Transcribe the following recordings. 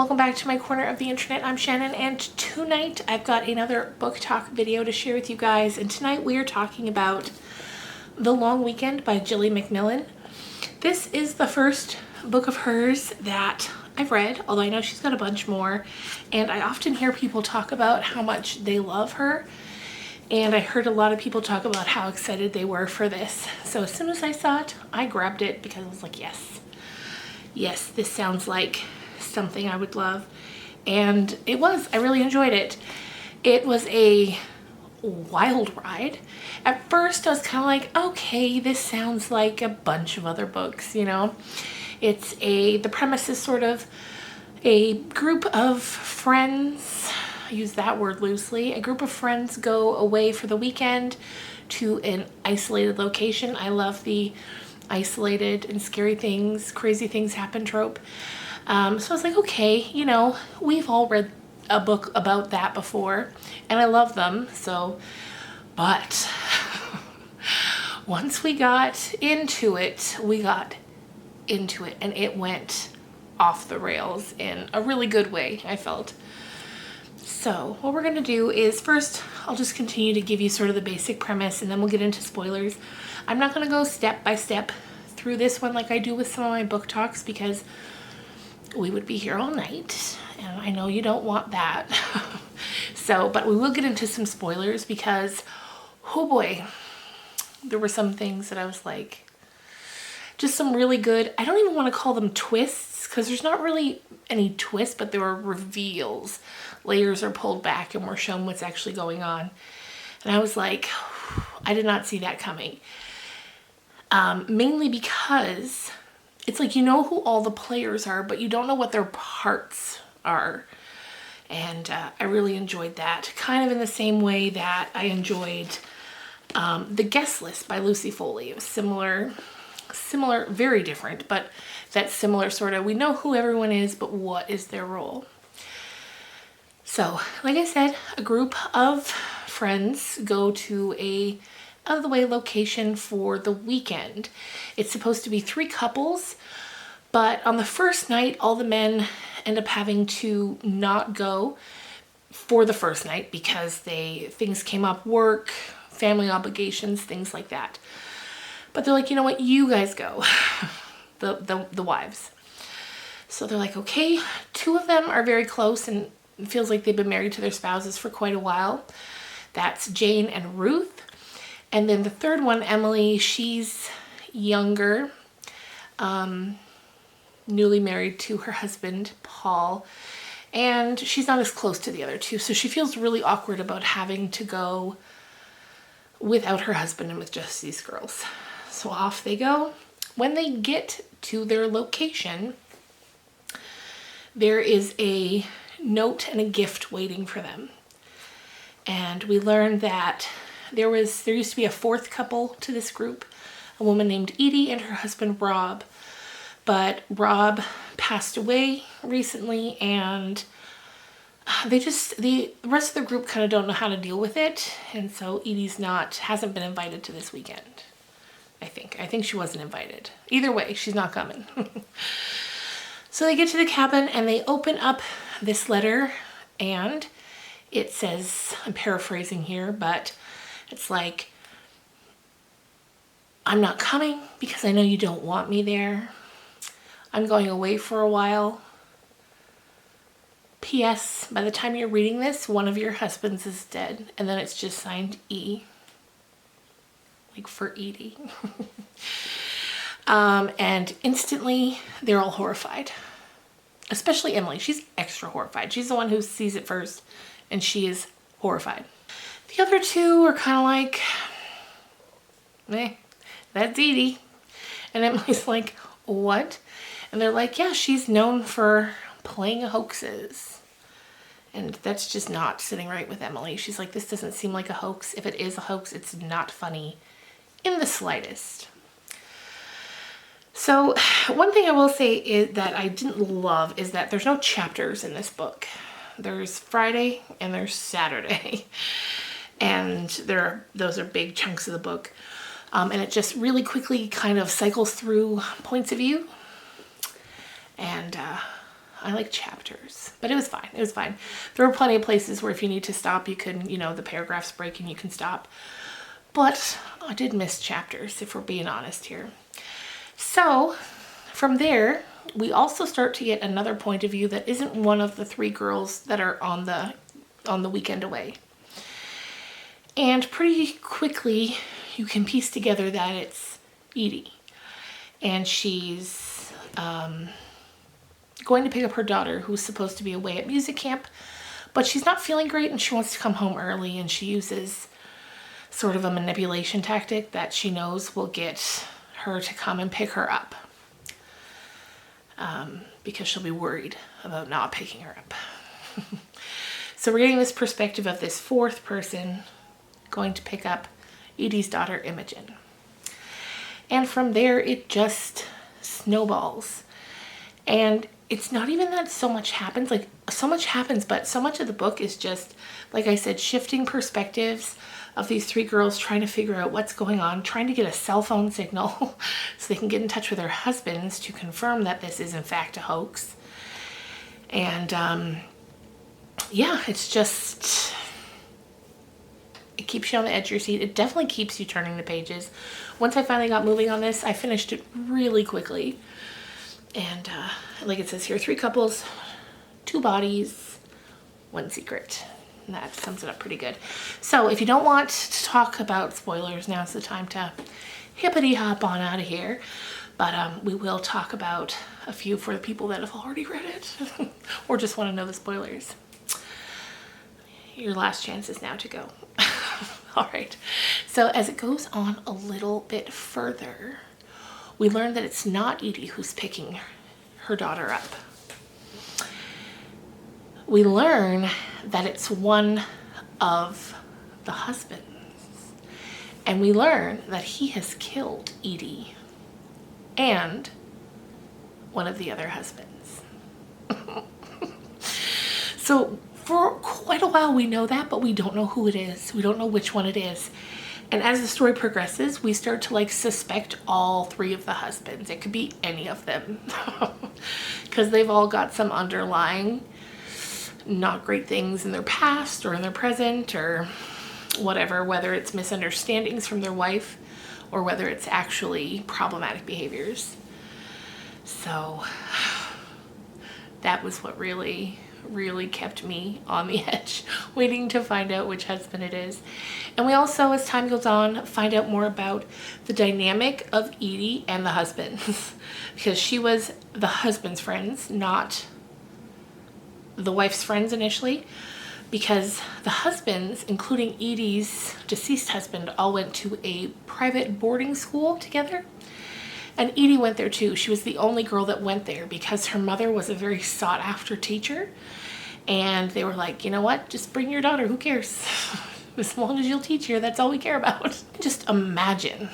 welcome back to my corner of the internet. I'm Shannon, and tonight I've got another book talk video to share with you guys. And tonight we are talking about The Long Weekend by Gilly Macmillan. This is the first book of hers that I've read, although I know she's got a bunch more. And I often hear people talk about how much they love her. And I heard a lot of people talk about how excited they were for this. So as soon as I saw it, I grabbed it because I was like, yes, this sounds like something I would love. And it was. I really enjoyed it. It was a wild ride. At first I was kind of like, okay, this sounds like a bunch of other books, you know. The premise is sort of a group of friends, I use that word loosely, a group of friends go away for the weekend to an isolated location. I love the isolated and scary things, crazy things happen trope. So I was like, okay, you know, we've all read a book about that before and I love them. But once we got into it, and it went off the rails in a really good way, I felt. So what we're gonna do is first, I'll just continue to give you sort of the basic premise and then we'll get into spoilers. I'm not gonna go step by step through this one like I do with some of my book talks because we would be here all night and I know you don't want that. But we will get into some spoilers because, oh boy, there were some things that I was like, just some really good, I don't even want to call them twists because there's not really any twists, but there were reveals. Layers are pulled back and we're shown what's actually going on. And I was like, I did not see that coming. Mainly because it's like, you know who all the players are, but you don't know what their parts are. And I really enjoyed that. Kind of in the same way that I enjoyed The Guest List by Lucy Foley. It was similar, very different, but that similar sort of, we know who everyone is, but what is their role? So, like I said, a group of friends go to a out-of-the-way location for the weekend. It's supposed to be 3 couples, but on the first night, all the men end up having to not go for the first night because things came up, work, family obligations, things like that. But they're like, you know what, you guys go, the wives. So they're like, okay, 2 of them are very close and it feels like they've been married to their spouses for quite a while. That's Jane and Ruth. And then the third one, Emily, she's younger, newly married to her husband, Paul, and she's not as close to the other 2. So she feels really awkward about having to go without her husband and with just these girls. So off they go. When they get to their location, there is a note and a gift waiting for them. And we learned that there used to be a 4th couple to this group, a woman named Edie and her husband Rob. But Rob passed away recently and the rest of the group kind of don't know how to deal with it. And so Edie's hasn't been invited to this weekend. I think she wasn't invited. Either way, she's not coming. So they get to the cabin and they open up this letter and it says, I'm paraphrasing here, but it's like, I'm not coming because I know you don't want me there. I'm going away for a while. P.S. By the time you're reading this, one of your husbands is dead. And then it's just signed E. Like for Edie. And instantly, they're all horrified. Especially Emily. She's extra horrified. She's the one who sees it first. And she is horrified. The other 2 are kind of like, that's Edie. And Emily's like, what? And they're like, yeah, she's known for playing hoaxes. And that's just not sitting right with Emily. She's like, this doesn't seem like a hoax. If it is a hoax, it's not funny in the slightest. So one thing I will say is that I didn't love is that there's no chapters in this book. There's Friday and there's Saturday. And those are big chunks of the book. And it just really quickly kind of cycles through points of view. And I like chapters, but it was fine. It was fine. There were plenty of places where if you need to stop, you can, you know, the paragraph's breaking, you can stop. But I did miss chapters, if we're being honest here. So from there, we also start to get another point of view that isn't one of the three girls that are on the weekend away. And pretty quickly, you can piece together that it's Edie. And she's going to pick up her daughter, who's supposed to be away at music camp, but she's not feeling great and she wants to come home early, and she uses sort of a manipulation tactic that she knows will get her to come and pick her up, because she'll be worried about not picking her up. So we're getting this perspective of this fourth person going to pick up Edie's daughter, Imogen. And from there, it just snowballs. And it's not even that so much happens, like so much happens, but so much of the book is just, like I said, shifting perspectives of these three girls trying to figure out what's going on, trying to get a cell phone signal so they can get in touch with their husbands to confirm that this is in fact a hoax. And yeah, it's just, it keeps you on the edge of your seat. It definitely keeps you turning the pages. Once I finally got moving on this, I finished it really quickly. And like it says here, 3 couples, 2 bodies, 1 secret. And that sums it up pretty good. So if you don't want to talk about spoilers, now's the time to hippity hop on out of here. But we will talk about a few for the people that have already read it or just want to know the spoilers. Your last chance is now to go. All right. So as it goes on a little bit further, we learn that it's not Edie who's picking her daughter up. We learn that it's one of the husbands. And we learn that he has killed Edie and one of the other husbands. So for quite a while we know that, but we don't know who it is. We don't know which one it is. And as the story progresses, we start to like suspect all 3 of the husbands. It could be any of them because they've all got some underlying not great things in their past or in their present or whatever, whether it's misunderstandings from their wife or whether it's actually problematic behaviors. So that was what really kept me on the edge, waiting to find out which husband it is. And we also, as time goes on, find out more about the dynamic of Edie and the husbands because she was the husband's friends, not the wife's friends initially, because the husbands, including Edie's deceased husband, all went to a private boarding school together. And Edie went there too. She was the only girl that went there because her mother was a very sought after teacher. And they were like, you know what? Just bring your daughter. Who cares? As long as you'll teach her, that's all we care about. Just imagine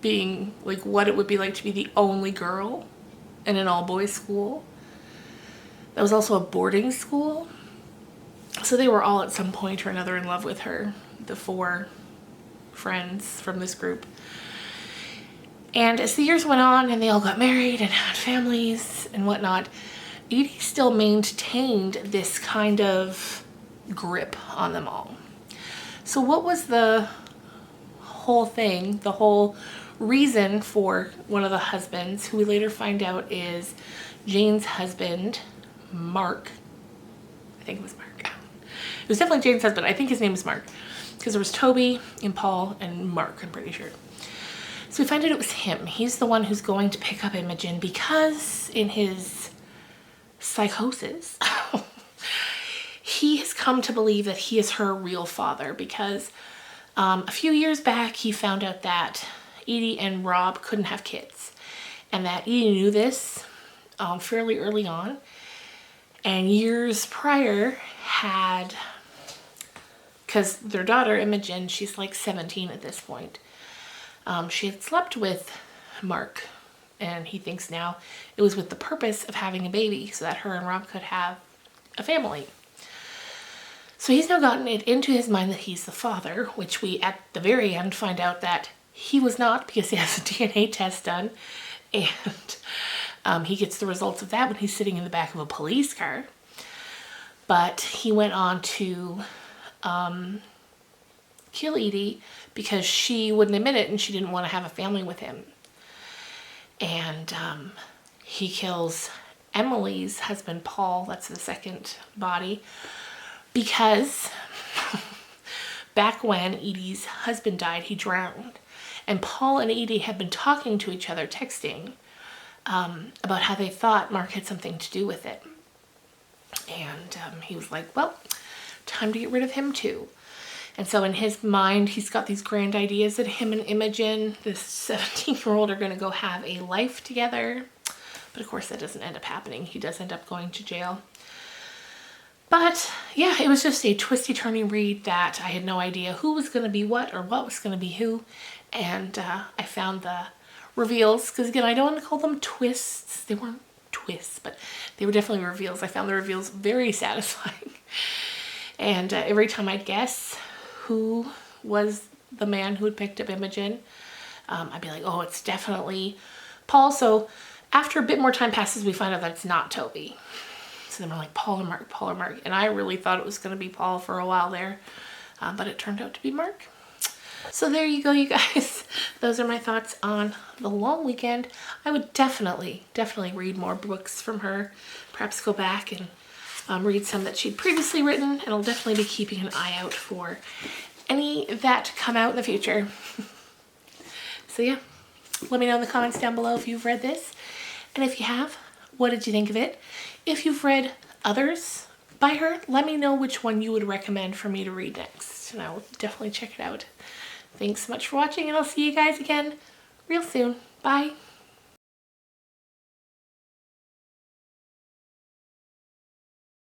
being like what it would be like to be the only girl in an all-boys school. That was also a boarding school. So they were all at some point or another in love with her, the 4 friends from this group. And as the years went on and they all got married and had families and whatnot, Edie still maintained this kind of grip on them all. So what was the whole thing, the whole reason for one of the husbands, who we later find out is Jane's husband, Mark? I think it was Mark. It was definitely Jane's husband. I think his name is Mark because there was Toby and Paul and Mark, I'm pretty sure. So we find out it was him. He's the one who's going to pick up Imogen because in his psychosis, he has come to believe that he is her real father because a few years back he found out that Edie and Rob couldn't have kids and that Edie knew this fairly early on, and years prior had, because their daughter Imogen, she's like 17 at this point, she had slept with Mark, and he thinks now it was with the purpose of having a baby so that her and Rob could have a family. So he's now gotten it into his mind that he's the father, which we at the very end find out that he was not because he has a DNA test done. And He gets the results of that when he's sitting in the back of a police car. But he went on to kill Edie because she wouldn't admit it and she didn't want to have a family with him. And he kills Emily's husband, Paul, that's the second body, because back when Edie's husband died, he drowned. And Paul and Edie had been talking to each other, texting, about how they thought Mark had something to do with it. And he was like, well, time to get rid of him too. And so in his mind, he's got these grand ideas that him and Imogen, this 17-year-old, are going to go have a life together. But of course, that doesn't end up happening. He does end up going to jail. But yeah, it was just a twisty turning read that I had no idea who was going to be what or what was going to be who. And I found the reveals, because again, I don't want to call them twists. They weren't twists, but they were definitely reveals. I found the reveals very satisfying. And every time I'd guess who was the man who had picked up Imogen, I'd be like, oh, it's definitely Paul. So after a bit more time passes, we find out that it's not Toby. So then we're like, Paul or Mark, Paul or Mark. And I really thought it was going to be Paul for a while there, but it turned out to be Mark. So there you go, you guys. Those are my thoughts on The Long Weekend. I would definitely read more books from her. Perhaps go back and read some that she'd previously written, and I'll definitely be keeping an eye out for any that come out in the future. So yeah, let me know in the comments down below if you've read this, and if you have, what did you think of it? If you've read others by her, let me know which one you would recommend for me to read next, and I will definitely check it out. Thanks so much for watching, and I'll see you guys again real soon. Bye.